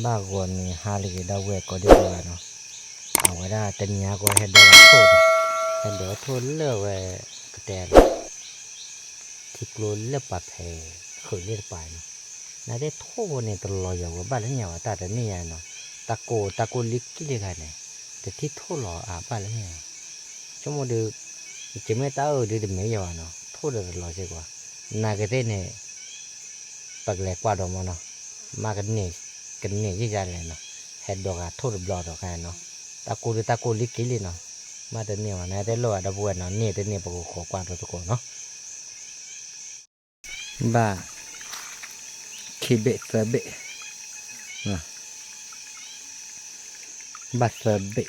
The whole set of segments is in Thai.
บ้ากวนนี่ฮาลิกดาวเวก็เดียวกันเนาะเอาไว้ได้แต่เนี้ยก็เห็ดดอกโทษเห็ดดอกโทษเลือกไว้กระแตที่กลัวเลือกปลาแพเคยเลือกไปเนาะน่าได้โทษเนี่ยตลอดอย่างว่าบ้านแล้วเนี่ยว่าตาแต่เนี่ยเนาะตะโกลิกกี่เลยกันเนี่ยแต่ที่โทษหล่อบ้านแล้วเนี่ยชั่วโมงเดียวจะไม่ตาเดี๋ยวไม่ยาวเนาะโทษตลอดใช่กว่าน่าก็ได้เนี่ยปักแหลกกว่าดอกมันเนาะมากันเนี่ยยี่ใจเลยเนาะเห็ดดอกโทษบลอดดอกกันเนาะตะโกลิกกี่เลยเนาะมาแต่เนี่ยว่าน่าได้หล่อดับเบิลเนาะเนี่ยแต่เนี่ยปกขอกวาดตัวตะโกเนาะบ้าขี้เบะเสเบะนะบัดเสเบะ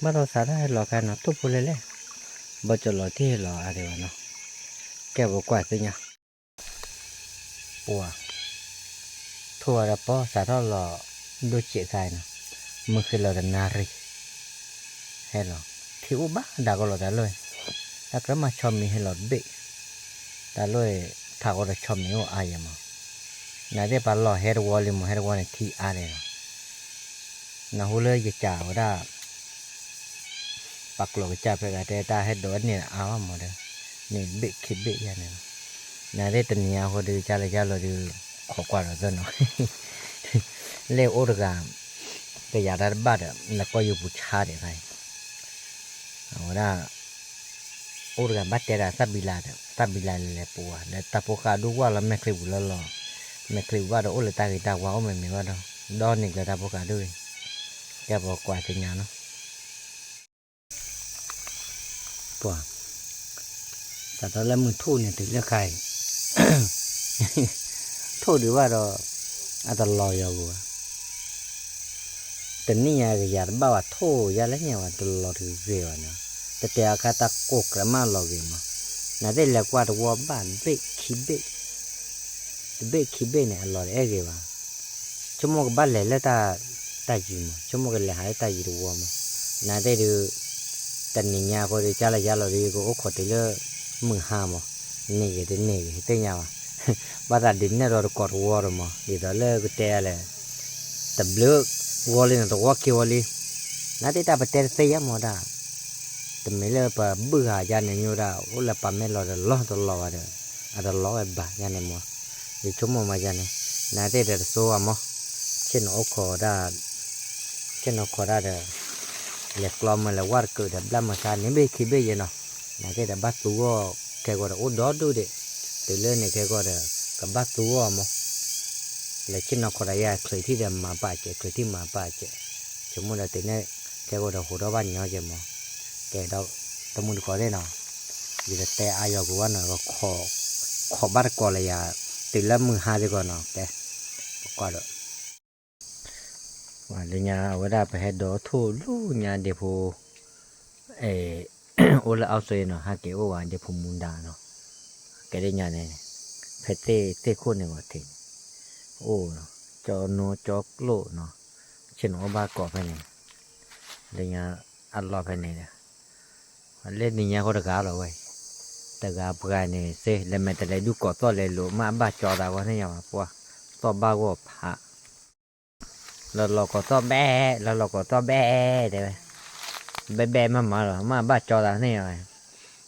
มาเราสาได้หลอกกันเนาะทุบเลยแหละบ่จะหลอกที่หลอกอะไรวะเนาะแกบอกกว่าสิเนี่ยปัวทั่วแล้วป้อสาเราหลอกดูเจี๊ยใจเนาะมันคือเราแต่นารีให้หรอที่อุบ้าด่าก็หลอกแต่เลยแล้วก็มาชมมีให้หลอกเบะแต่เลยถ้าก็จะชมมีว่าอายมั้งน่าได้ปลาหลอกเฮดวอลลิมเฮดวอลเนี่ยที่อะไรเนาะน่าหูเลยจะจ่าวได้ปักหลอกจ่าไปกับแต่ตาเฮดดอนเนี่ยเอาหมดเลยนี่เบะคิดเบะยันเนี่ยน่าได้ตันยาเขาดูจ่าเลยดูขอกว่าเราเนาะเลี้ยวโอรกามแต่ยาดาบัดแล้วก็อยู่บุชาเดี๋ยวไงเอาได้โอรกามบัดเจราตับบิลาเลยปัวแล้วตาโปกาดูว่าเราไม่เคยบุลลอไม่เคยว่าเราโอเลตากิตาว่าไม่มีว่าเราดอนนี่ก็ตาโปกาด้วยแกบอกกว่าสิญาเนาะปัวแต่ตอนแรกมึงทู่เนี่ยถึงเลือกใครทู่หรือว่าเราอาจจะรอยอยู่แต่นี่ยก็อยากบ้าว่าทู่ยาแล้วเนี่ยว่าตลอดถึงเสียวเนาะแต่แต่อาคาตะโกกระมาหลอกเองมั้งน่าได้เรียกว่าตัวบ้านเบะขี้เบะเนี่ยหลอกเองว่าชั่วโมงบ้านเลยแล้วตาจีมั้งชั่วโมงเลยหายตาจีตัวมั้งน่าได้ดูแต่นี่ยก็ได้จ้าละยาเราดีก็โอ้ขอตีเลยมึงห้ามนี่ก็ได้เตี้ยว่าบ้านดินเนี่ยเรากอดวัวหรือมั้งดีตอนเลิกเตะเลยแต่เลือกวัวเลยนะตัววัวคิวเลยน่าจะตาไปเตะเสียหมดอ่ะแต่ไม่เลิกไปเบื่อจานเนี่ยอยู่แล้วโอ้ละปั๊มไม่รอจะล้อตัวรอเด้ออาจจะล้อไอ้บ้าจานเนี่ยมั้งดิชั่วโมงมาจานเนี่ยน่าจะเดือดโซ่มั้งเช่นโอ้ขอได้เด้อเรียกลอมมาแล้วว่าเกิดแบบมาซาเนี่ยไม่คิดไม่ยังเนาะน่าจะได้บัตรตัวแค่ก็ได้โอ้ดอดูเด้ตัวเล่นเนี่ยแค่ก็ได้กับบัตรตัวมั้งแล้วเช่นเราขอได้ยาเคยที่เดิมมาป่าเจเคยที่มาป่าเจชั่วโมงละตีเนี่ยแค่ก็ได้หัวเราบ้านเนาะเจ้ามั้งแกเราตะมุนขอได้เนาะอยู่แต่อายกูว่าเนาะก็ขอบัตรก่อนเลยยาตีละมือหาดีกว่าเนาะแกก็ได้ว่าเลยเนี่ยเอาไว้ได้ไปให้ดอทูลู่เนี่ยเดี๋ยวพูโอละเอาเซนเนาะฮะเกโอวันเดี๋ยวพูมุนดาเนาะแกได้เนี่ยเนี่ยเพชรเต้คนเนี่ยว่าถึงโอ้จอโนจอกโลเนาะเช่นว่าบ้ากอบไปเนี่ยเลยเนี่ยอัลลอฮ์ไปเนี่ยเล่นนี่เนี่ยเขาตะกาเราไว้ตะกาปลายเนี่ยเซ่แล้วแม้แต่ได้ดูก่อต่อเลยหรือมาบ้าจอดาวเนี่ยว่าปัวต่อบ้าก็ผาแล้วเราก็ต่อแบ่แล้วเราก็ต่อแบ่เดี๋ยวแบ่มาหรอมาบ้าจอดาวเนี่ย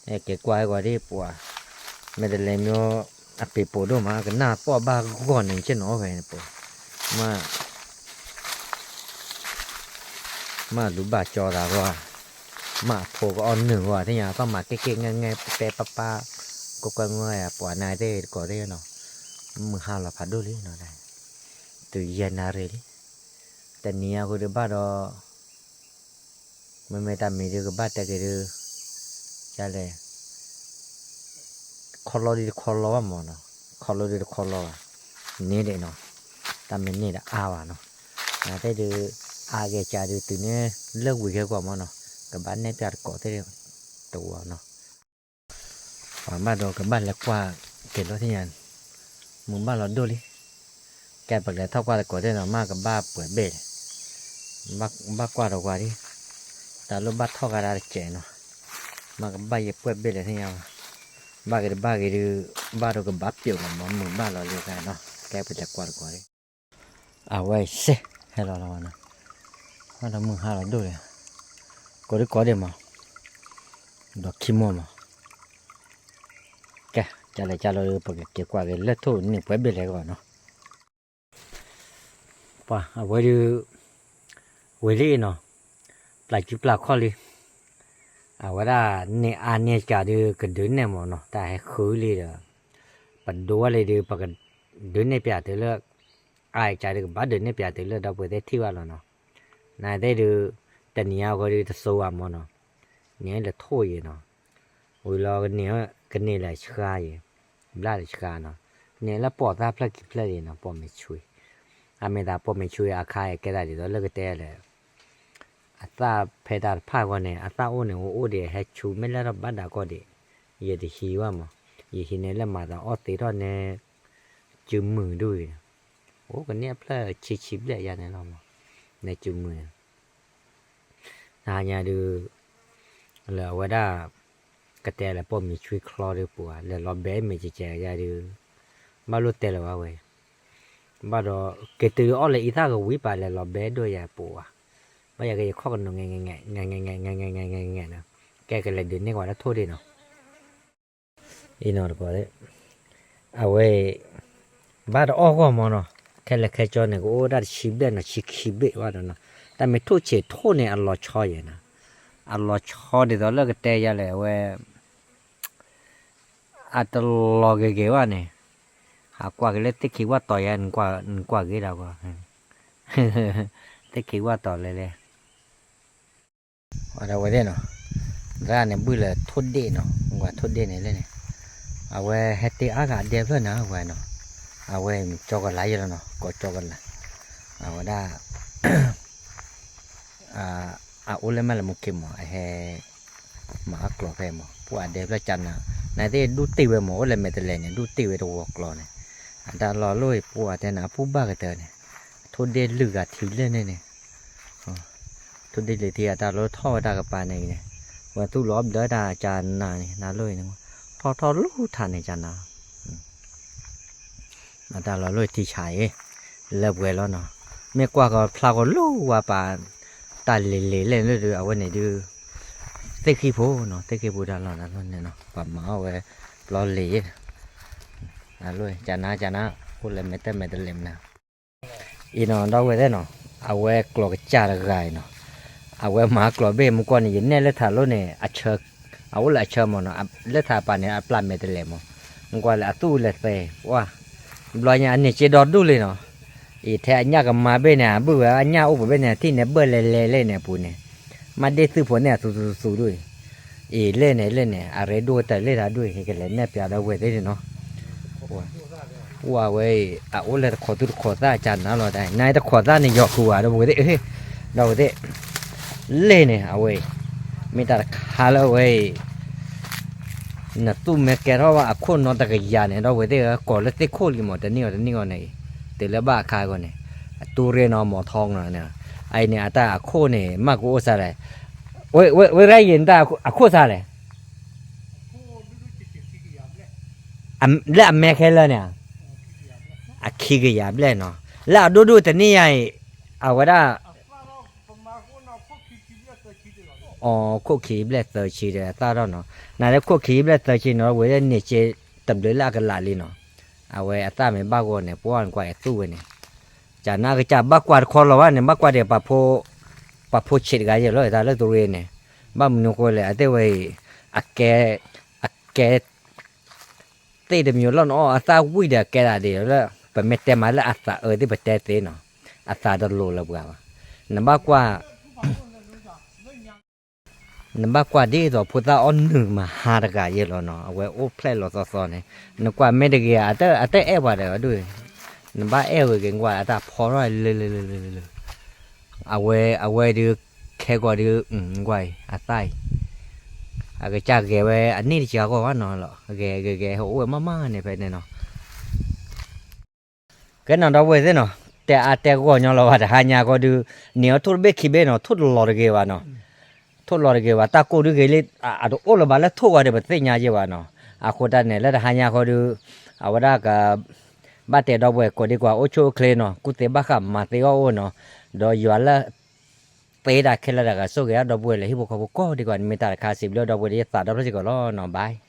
ไอ้เก๋กวายกว่าที่ปัวไม่ได้เลยมีอ่ะปีปูด้วยมากันหน้าป้อบ้าก่อนหนึ่งเช่นน้อไปปัวมาหรือบ้าจอดาวว่ามาโผล่ก็อ่อนหนึ่งว่าที่อย่างก็มาเก่งๆง่ายๆเปะป้าก็กง่ายปัวนายได้ก่อได้เนาะมึงห้ามเราพัดดูเลยเนาะได้ตัวเย็นนาเรลแต่เนี้ยคือบ้าเราไม่ตามมีเรื่องบ้าแต่ก็คือใช่เลยคอลล์ว่าหมอเนาะคอลล์นี่เด็กเนาะตามนี่แหละอาว่าเนาะแต่ดูอาเกจาดูตัวนี้เลิกวิ่งกว่ามั้งเนาะกับบ้านเนี่ยจะก่อได้ตัวเนาะบ้านเรากับบ้านเล็กกว่าเกิดรถที่ยันมึงบ้านเราดูดิแกปักเลยเท่ากว่าแต่ก่อได้เนาะมากกับบ้าเปิดเบ็ดบ้ากว่าเรากว่าดิแต่รถบ้าเท่ากันได้เจ๋เนาะมากับบ้าเยอะเปิดเบ็ดเลยที่ยังบ้าก็บ้าเรากับบ้าเปี่ยวกับมึงบ้านเราเรียกไงเนาะแกไปจากกว่าดิ à vậy xe hay là nó hay là mưa hay là đâu đấy có đấy mà đó kim mà cái trả lời bằng cái qua cái lết thôi nên phải biết lại gọi nó pa à vậy đi nó lại chụp là khó đi à vậy là nè anh nè cả đi cái đứa này mà nó tại khứ đi rồi bạn đua lại đi bằng cái đứa này bịa tới là ai chạy được bắt đứa này bịa tới là đâu phải thi vào nó này đây được tình nhau có đi sâu à mà nó nhớ là thôi vậy nó ôi lo cái này là chả gì là chả nó nhớ là bỏ ra plug gì nó bỏ mấy chui à mấy ta bỏ mấy chui à khai cái này đó là cái tê là à ta phải đặt phá qua này à ta ôn này ôn để hết chui mấy là bắt đã có để giờ thì hi quá mà giờ hi này là mà ta ở tí đó nè chừng mười đuôi ủa cái này là chỉ lại ra này mà này chừng mười nhà được là vậy đó cái tê là bỏ mình chui kho được bùa là lo bé mình chỉ chạy ra được bao lô tê là vậy bao đó cái từ ở lại ít ta cái quý bà là lo bé đôi ya bùa bây giờ cái khó còn nó nghe nè cái là đến này gọi là thôi đi nào đi nào được đấy à vậy bao đó ở mà nó cái là cái cho này có đã chip đây nó chỉ chip vậy bao đó nóแต่ไม่ทั่วเฉดทั่วเนี่ยอัลลอฮ์ชอยนะอัลลอฮ์ชอยเดี๋ยวเราก็เตะยาเลยว่าอัตลอเกี่ยวเนี่ยหากว่าก็เลยติดคิดว่าต่อยันกว่ากี่ดาวก็ติดคิดว่าต่อเลยว่าเราไว้ได้เนาะร้านเนี่ยบุ้ยเลยทุดเด่นเนาะว่าทุดเด่นเนี่ยเลยเนี่ยเอาไว้ให้ตีอากาศเดียวเลยนะเอาไว้เนาะเอาไว้จอกันไหลอยู่แล้วเนาะก็จอกันละเอาไว้ได้โอเลมาละมุกิมอ่ะเฮมาอักลอเพมอ่ะพวกเด็กละจันนะในที่ดูตีเวมโอเลมาตะเลเนี่ยดูตีเวตัวกลอเนี่ยอันตรอลุยพวกแต่นะผู้บ้ากันเตอเนี่ยทุเดลือกทีเล่นเนี่ยทุเดลือทีอันตรอท่อตากระปานเนี่ยว่าตู้ล้อมเดือดาจานน่ะนี่น่าลุยเนี่ยท่อลู่ทันเนี่ยจานน่ะอันตรอลุยที่ชายเลิกเวลแล้วเนาะไม่กว่าก็พลาก็ลู่ว่าป่าตาเล่เลยดูเอาไว้ไหนดูเตะขี้โพเนาะเตะขี้โพดาลอนนั่นเนี่ยเนาะปั๊มมาเอาไว้รอเล่น่าลุยจานะพูดเลยไม่เล่มนะอีเนาะเราไว้ได้เนาะเอาไว้กลอกจ่าละไงเนาะเอาไว้มากลอเบ้มุกวันนี้เนี่ยเลือดถ่ายรถเนี่ยอัดเชือกเอาไว้เชือกมันเนาะเลือดถ่ายปานเนี่ยอัดปลาไม่เล่มมุกวันละตู้เลือดไปว่าลอยเนี่ยอันนี้เจดอดดูเลยเนาะอีแท้อันยากับมาเบ้เนี่ยบื้ออันยาอุปเบ้เนี่ยที่เนี่ยเบอร์เล่เนี่ยปูเนี่ยมาได้ซื้อผลเนี่ยสู้ด้วยอีเล่เนี่ยอะไรด้วยแต่เล่ได้ด้วยเห็นกันเลยเนี่ยเปียดเอาไว้ได้เนาะว่าเว้ยอ่ะโอ้เลยขอตาจันนะเราได้นายตะขอตาเนี่ยยอกหัวเราบอกได้เฮ้ยเราได้เล่เนี่ยเอาไว้ไม่แต่ขาเราเว้ยน่ะตู้แม่แกเราว่าคนนอนตะกี้ยาเนี่ยเราไว้ได้ก่อนแล้วเตะโคลิหมดแต่นี่ก่อนเนี่ยแต่ละบ้าคายก่อนเนี่ยตัวเรียนเอาหมอทองเนี่ยไอเนี่ยตาโคเนี่ยมากกว่าอะไรเว้ยไรยินตาโคซาเลยแล้วแม่แค่เลยเนี่ยขี้กระยาบเลยเนาะแล้วดูแต่นี่ไงเอาไว้ได้อ๋อโคขี้เบลเตอร์ชีเลยตาเราเนาะนั่นแหละโคขี้เบลเตอร์ชีเนาะเว้ยเนี่ยเจตับเดือดละกันละลีเนาะเอาไว้ตาไม่บ้าก่อนเนี่ยป้อนกว่าตู้เนี่ยจาน่าก็จะบ้ากว่าคนเราว่าเนี่ยบ้ากว่าเดี๋ยวปะโพเช็ดกันเยอะเลยตาเลือดตัวเองเนี่ยบ้ามันนุ่งคนเลยแต่ว่าอักแกเตะเดี๋ยวมีร้อนอ๋อตาวิ่งเดี๋ยวแกละเดี๋ยวแล้วไปเม็ดเต็มมาแล้วอัตราที่ไปเตะเนาะอัตราดอลลาร์แล้วกันนั่นบ้ากว่าดีต่อพุทธอันหนึ่งมาหาดกันเยอะแล้วเนาะเอาไว้โอ้เพลย์เราซ้อนเนี่ยนั่นกว่าไม่ได้เกี่ยแต่เอวอะไรวะด้วยนั่นบ้าเอวเก่งกว่าแต่พอร้อยเลยเอาไว้ดูแค่กว่าดูกว่าอัตไตก็จะเกี่ยไว้อันนี้ที่จะก็ว่าเนาะหรอเกี่ยโอ้ยมาเนี่ยไปเนี่ยเนาะก็นั่นเราไว้เนาะแต่ก็เนาะเราว่าหายาก็ดูเนี่ยทุบเบคิเบเนาะทุบหลอดเกี่ยวเนาะทุบหลอดเกี่ยวตาโกดูเกี่ยเลยโอ้ละบาแล้วทุบว่าเดี๋ยวไปเสียเนาะคนนั้นเนี่ยแล้วหายาก็ดูเอาว่าก็ ba te do bwe ko di kwa ocho kle no ku te ba kha ma te o no do ywa la pe da khela da ga so ga do bwe le hi bo ko di kwa mi ta kha si lo do bwe di ta do si ko lo no bye